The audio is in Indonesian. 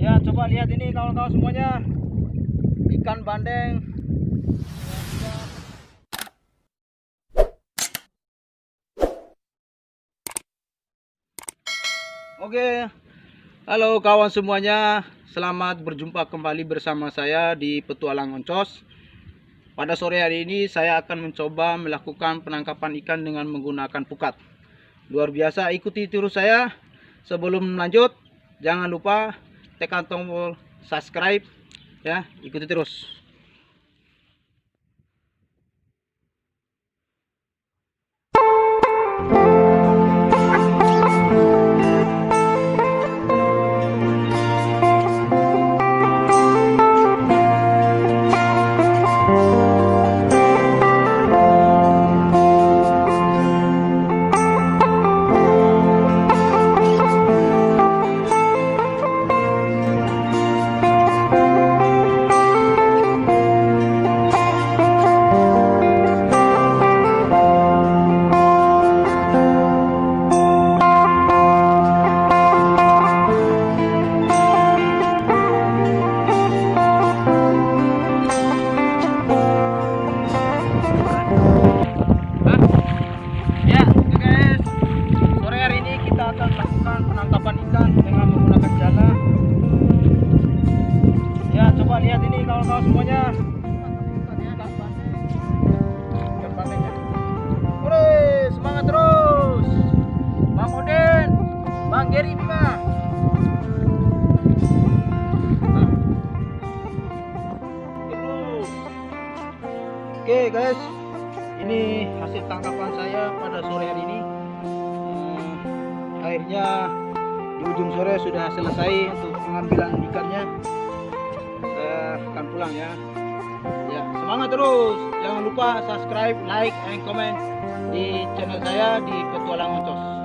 Ya, coba lihat ini kawan-kawan semuanya, ikan bandeng. Oke, halo kawan semuanya, selamat berjumpa kembali bersama saya di Petualang Oncos. Pada sore hari ini saya akan mencoba melakukan penangkapan ikan dengan menggunakan pukat. Luar biasa, ikuti terus saya. Sebelum lanjut, jangan lupa tekan tombol subscribe ya, ikuti terus. Ya, oke guys. Sore hari ini kita akan melakukan penangkapan ikan dengan menggunakan jala. Ya, coba lihat ini kawan-kawan semuanya. Ikan bandengnya. Ure, semangat terus. Bang Oden, Bang Geri Bima. Oke guys, ini hasil tangkapan saya pada sore hari ini. Akhirnya di ujung sore sudah selesai untuk pengambilan ikannya. Saya akan pulang ya. Ya, semangat terus. Jangan lupa subscribe, like, and comment di channel saya di Petualang Oncos.